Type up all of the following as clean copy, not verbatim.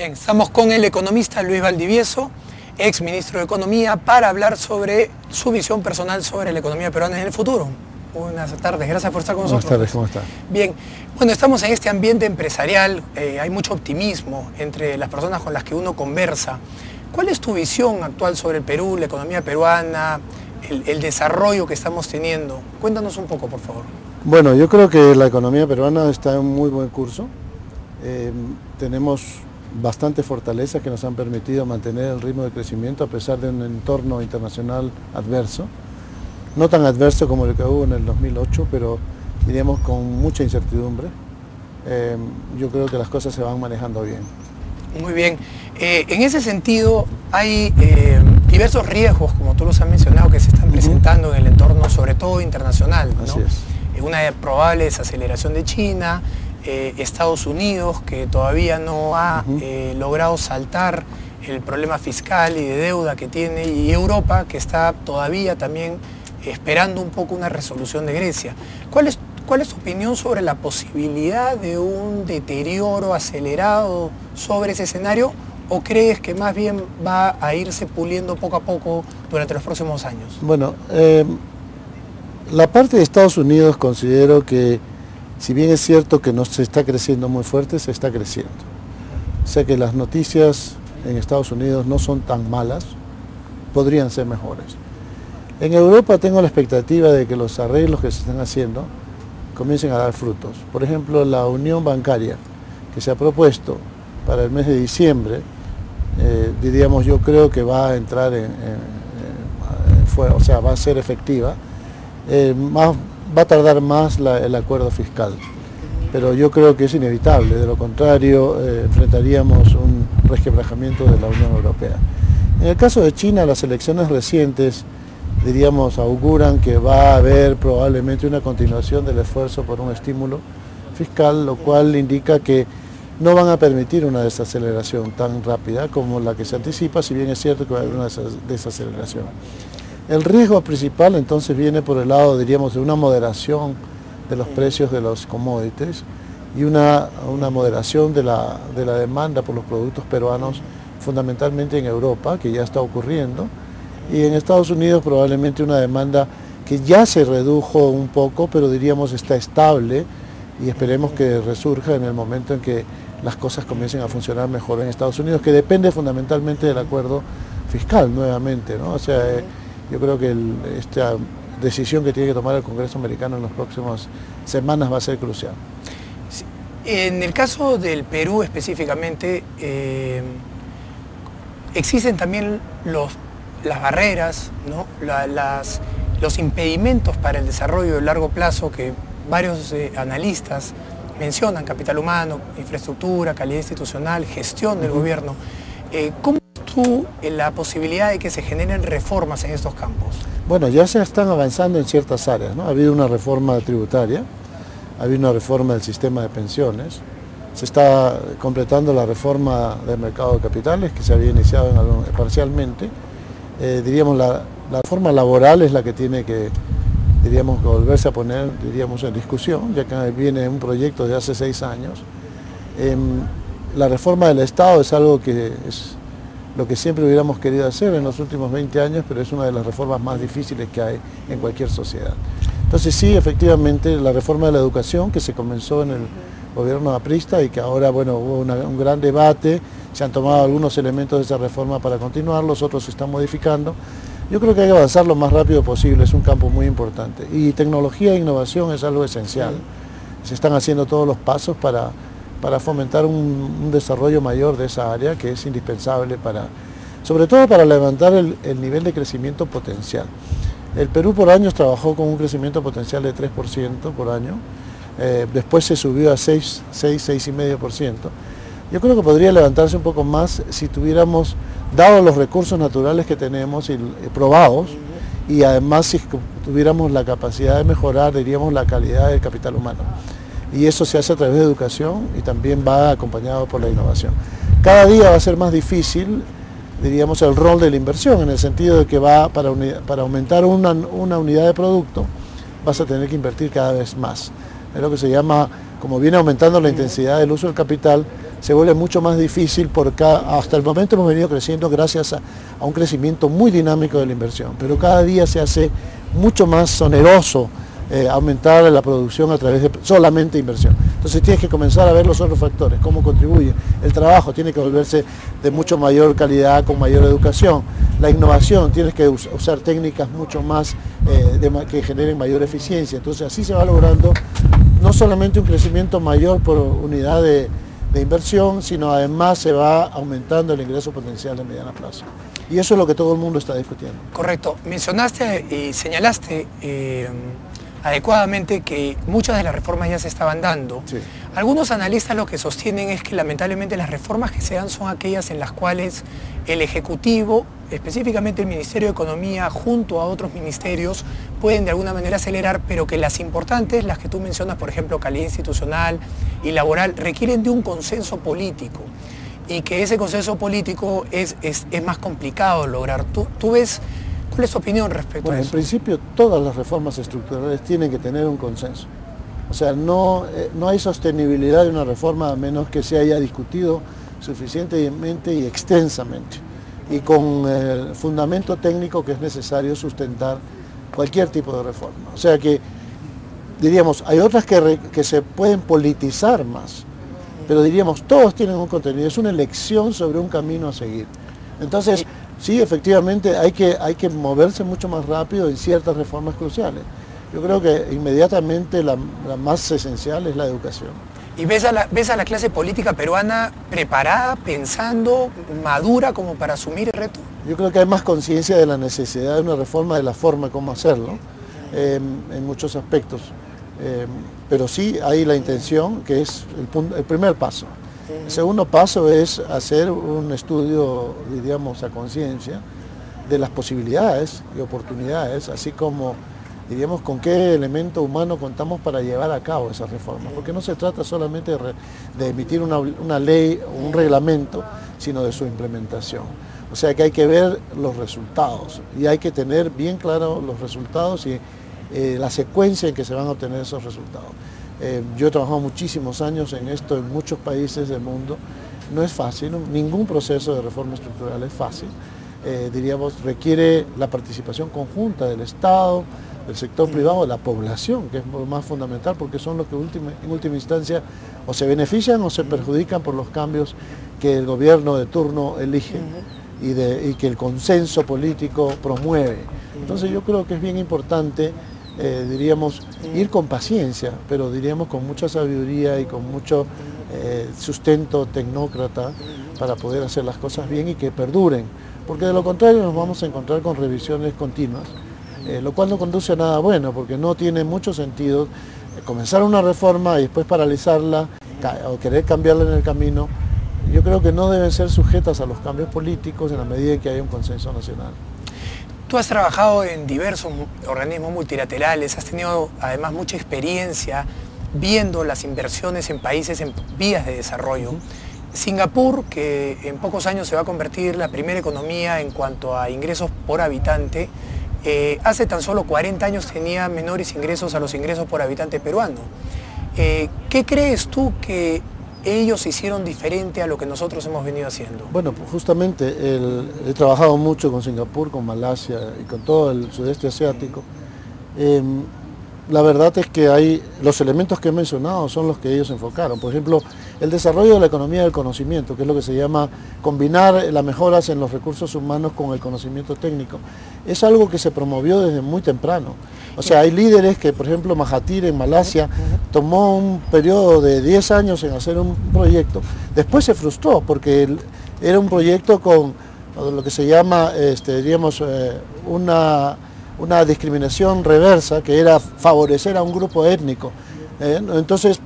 Bien, estamos con el economista Luis Valdivieso, ex ministro de Economía, para hablar sobre su visión personal sobre la economía peruana en el futuro. Buenas tardes, gracias por estar con nosotros. Buenas tardes, ¿cómo está? Bien, bueno, estamos en este ambiente empresarial, hay mucho optimismo entre las personas con las que uno conversa. ¿Cuál es tu visión actual sobre el Perú, la economía peruana, el desarrollo que estamos teniendo? Cuéntanos un poco, por favor. Bueno, yo creo que la economía peruana está en muy buen curso. Tenemos bastantes fortalezas que nos han permitido mantener el ritmo de crecimiento a pesar de un entorno internacional adverso. No tan adverso como el que hubo en el 2008, pero diríamos con mucha incertidumbre. Yo creo que las cosas se van manejando bien. Muy bien. En ese sentido, hay diversos riesgos, como tú los has mencionado, que se están presentando en el entorno, sobre todo internacional, ¿no? Así es. Una probable desaceleración de China, Estados Unidos, que todavía no ha logrado saltar el problema fiscal y de deuda que tiene, y Europa, que está todavía también esperando un poco una resolución de Grecia. ¿Cuál es tu opinión sobre la posibilidad de un deterioro acelerado sobre ese escenario, o crees que más bien va a irse puliendo poco a poco durante los próximos años? Bueno, la parte de Estados Unidos considero que, si bien es cierto que no se está creciendo muy fuerte, se está creciendo. O sea que las noticias en Estados Unidos no son tan malas, podrían ser mejores. En Europa tengo la expectativa de que los arreglos que se están haciendo comiencen a dar frutos. Por ejemplo, la unión bancaria que se ha propuesto para el mes de diciembre, diríamos, yo creo que va a entrar o sea, va a ser efectiva. Va a tardar más el acuerdo fiscal, pero yo creo que es inevitable, de lo contrario enfrentaríamos un resquebrajamiento de la Unión Europea. En el caso de China, las elecciones recientes, diríamos, auguran que va a haber probablemente una continuación del esfuerzo por un estímulo fiscal, lo cual indica que no van a permitir una desaceleración tan rápida como la que se anticipa, si bien es cierto que va a haber una desaceleración. El riesgo principal entonces viene por el lado, diríamos, de una moderación de los precios de los commodities y una moderación de la demanda por los productos peruanos, fundamentalmente en Europa, que ya está ocurriendo, y en Estados Unidos probablemente una demanda que ya se redujo un poco, pero diríamos está estable, y esperemos que resurja en el momento en que las cosas comiencen a funcionar mejor en Estados Unidos, que depende fundamentalmente del acuerdo fiscal nuevamente, ¿no? O sea, yo creo que esta decisión que tiene que tomar el Congreso americano en las próximas semanas va a ser crucial. Sí. En el caso del Perú específicamente, existen también las barreras, ¿no? Los impedimentos para el desarrollo de largo plazo que varios analistas mencionan: capital humano, infraestructura, calidad institucional, gestión del gobierno. ¿Cómo ves tú la posibilidad de que se generen reformas en estos campos? Bueno, ya se están avanzando en ciertas áreas, ¿no? Ha habido una reforma tributaria, ha habido una reforma del sistema de pensiones, se está completando la reforma del mercado de capitales, que se había iniciado parcialmente. Diríamos, la reforma laboral es la que tiene que, diríamos, volverse a poner, diríamos, en discusión, ya que viene un proyecto de hace 6 años. La reforma del Estado es algo que es lo que siempre hubiéramos querido hacer en los últimos 20 años, pero es una de las reformas más difíciles que hay en cualquier sociedad. Entonces sí, efectivamente, la reforma de la educación, que se comenzó en el gobierno aprista y que ahora, bueno, hubo un gran debate, se han tomado algunos elementos de esa reforma para continuarlos, otros se están modificando. Yo creo que hay que avanzar lo más rápido posible, es un campo muy importante. Y tecnología e innovación es algo esencial. Se están haciendo todos los pasos para fomentar un desarrollo mayor de esa área, que es indispensable sobre todo para levantar el nivel de crecimiento potencial. El Perú por años trabajó con un crecimiento potencial de 3% por año, después se subió a 6,5%. Yo creo que podría levantarse un poco más si tuviéramos, dado los recursos naturales que tenemos y probados, y además si tuviéramos la capacidad de mejorar, diríamos, la calidad del capital humano. Y eso se hace a través de educación y también va acompañado por la innovación. Cada día va a ser más difícil, diríamos, el rol de la inversión, en el sentido de que para aumentar una unidad de producto vas a tener que invertir cada vez más. Es lo que se llama, como viene aumentando la intensidad del uso del capital, se vuelve mucho más difícil porque hasta el momento hemos venido creciendo gracias a un crecimiento muy dinámico de la inversión, pero cada día se hace mucho más oneroso aumentar la producción a través de solamente inversión. Entonces tienes que comenzar a ver los otros factores, cómo contribuye. El trabajo tiene que volverse de mucho mayor calidad, con mayor educación. La innovación, tienes que usar técnicas mucho más que generen mayor eficiencia. Entonces así se va logrando no solamente un crecimiento mayor por unidad de inversión, sino además se va aumentando el ingreso potencial de mediano plazo. Y eso es lo que todo el mundo está discutiendo. Correcto. Mencionaste y señalaste adecuadamente que muchas de las reformas ya se estaban dando. Sí. Algunos analistas lo que sostienen es que lamentablemente las reformas que se dan son aquellas en las cuales el Ejecutivo, específicamente el Ministerio de Economía, junto a otros ministerios, pueden de alguna manera acelerar, pero que las importantes, las que tú mencionas, por ejemplo, calidad institucional y laboral, requieren de un consenso político y que ese consenso político es más complicado lograr. ¿Tú ves? ¿Cuál es tu opinión respecto a eso? En principio, todas las reformas estructurales tienen que tener un consenso. O sea, no hay sostenibilidad de una reforma a menos que se haya discutido suficientemente y extensamente y con el fundamento técnico que es necesario sustentar cualquier tipo de reforma. O sea que, diríamos, hay otras que se pueden politizar más, pero diríamos, todos tienen un contenido, es una elección sobre un camino a seguir. Entonces, sí, efectivamente hay que moverse mucho más rápido en ciertas reformas cruciales. Yo creo que inmediatamente la más esencial es la educación. ¿Y ves a la clase política peruana preparada, pensando, madura como para asumir el reto? Yo creo que hay más conciencia de la necesidad de una reforma, de la forma como hacerlo, en muchos aspectos. Pero sí hay la intención, que es el primer paso. El segundo paso es hacer un estudio, diríamos, a conciencia de las posibilidades y oportunidades, así como, diríamos, con qué elemento humano contamos para llevar a cabo esas reformas. Porque no se trata solamente de emitir una ley o un reglamento, sino de su implementación. O sea que hay que ver los resultados y hay que tener bien claros los resultados y la secuencia en que se van a obtener esos resultados. Yo he trabajado muchísimos años en esto en muchos países del mundo. No es fácil, ningún proceso de reforma estructural es fácil. Diríamos, requiere la participación conjunta del Estado, del sector privado, de la población, que es lo más fundamental, porque son los que en última instancia o se benefician o se perjudican por los cambios que el gobierno de turno elige y que el consenso político promueve. Entonces yo creo que es bien importante, diríamos, ir con paciencia, pero diríamos con mucha sabiduría y con mucho sustento tecnócrata para poder hacer las cosas bien y que perduren, porque de lo contrario nos vamos a encontrar con revisiones continuas, lo cual no conduce a nada bueno, porque no tiene mucho sentido comenzar una reforma y después paralizarla o querer cambiarla en el camino. Yo creo que no deben ser sujetas a los cambios políticos en la medida en que haya un consenso nacional. Tú has trabajado en diversos organismos multilaterales, has tenido además mucha experiencia viendo las inversiones en países en vías de desarrollo. Singapur, que en pocos años se va a convertir la primera economía en cuanto a ingresos por habitante, hace tan solo 40 años tenía menores ingresos a los ingresos por habitante peruano. ¿Qué crees tú que ellos hicieron diferente a lo que nosotros hemos venido haciendo? Bueno, pues justamente he trabajado mucho con Singapur, con Malasia y con todo el sudeste asiático. La verdad es que hay los elementos que he mencionado son los que ellos enfocaron. Por ejemplo, el desarrollo de la economía del conocimiento, que es lo que se llama combinar las mejoras en los recursos humanos con el conocimiento técnico. Es algo que se promovió desde muy temprano. O sea, hay líderes que, por ejemplo, Mahathir en Malasia tomó un periodo de 10 años en hacer un proyecto. Después se frustró porque era un proyecto con lo que se llama, diríamos, una discriminación reversa, que era favorecer a un grupo étnico. Entonces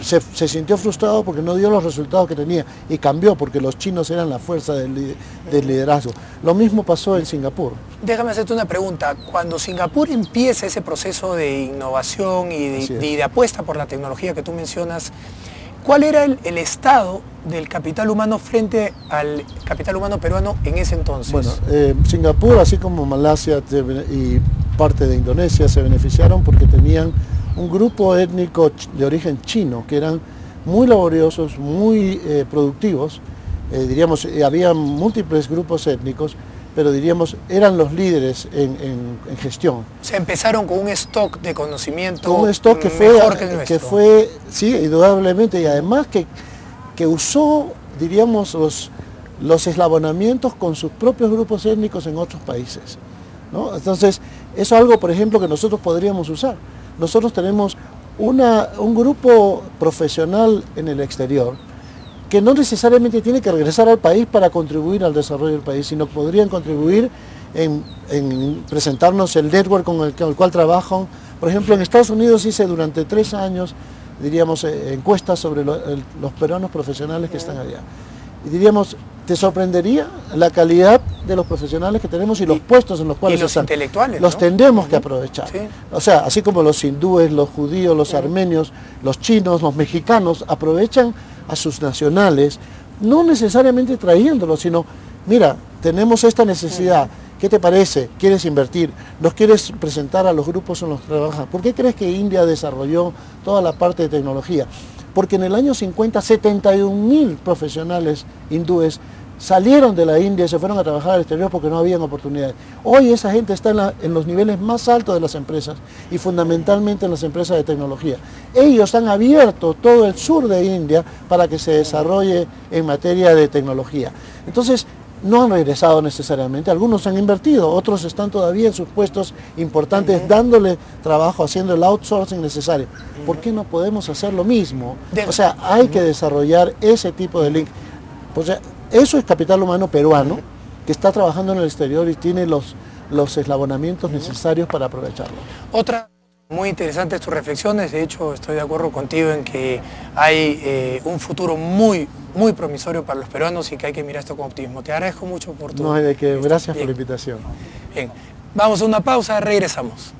se sintió frustrado porque no dio los resultados que tenía y cambió porque los chinos eran la fuerza del liderazgo. Lo mismo pasó en Singapur. Déjame hacerte una pregunta. Cuando Singapur empieza ese proceso de innovación y de apuesta por la tecnología que tú mencionas, ¿cuál era el estado del capital humano frente al capital humano peruano en ese entonces? Bueno, Singapur, así como Malasia y parte de Indonesia, se beneficiaron porque tenían un grupo étnico de origen chino, que eran muy laboriosos, muy productivos, diríamos, había múltiples grupos étnicos, pero diríamos, eran los líderes en gestión. Se empezaron con un stock de conocimiento con un stock que mejor que el nuestro. Que fue, sí, indudablemente, y además que usó, diríamos, los eslabonamientos con sus propios grupos étnicos en otros países, ¿no? Entonces, eso es algo, por ejemplo, que nosotros podríamos usar. Nosotros tenemos un grupo profesional en el exterior, que no necesariamente tiene que regresar al país para contribuir al desarrollo del país, sino que podrían contribuir en presentarnos el network con el cual trabajan. Por ejemplo, en Estados Unidos hice durante 3 años, diríamos, encuestas sobre los peruanos profesionales que están allá. Y diríamos, te sorprendería la calidad de los profesionales que tenemos y los puestos en los cuales los intelectuales, los tendremos que aprovechar. Sí. O sea, así como los hindúes, los judíos, los armenios, los chinos, los mexicanos aprovechan a sus nacionales, no necesariamente trayéndolos, sino, mira, tenemos esta necesidad, ¿qué te parece? ¿Quieres invertir? ¿Nos quieres presentar a los grupos en los que trabajan? ¿Por qué crees que India desarrolló toda la parte de tecnología? Porque en el año 50, 71.000 profesionales hindúes salieron de la India y se fueron a trabajar al exterior porque no habían oportunidades. Hoy esa gente está en los niveles más altos de las empresas y fundamentalmente en las empresas de tecnología. Ellos han abierto todo el sur de India para que se desarrolle en materia de tecnología. Entonces, no han regresado necesariamente, algunos han invertido, otros están todavía en sus puestos importantes, dándole trabajo, haciendo el outsourcing necesario. ¿Por qué no podemos hacer lo mismo? O sea, hay que desarrollar ese tipo de link. O sea, eso es capital humano peruano, que está trabajando en el exterior y tiene los eslabonamientos necesarios para aprovecharlo. Otra muy interesante tus reflexiones, de hecho estoy de acuerdo contigo en que hay un futuro muy promisorio para los peruanos y que hay que mirar esto con optimismo. Te agradezco mucho por tu... No hay de qué, gracias por la invitación. Bien, vamos a una pausa, regresamos.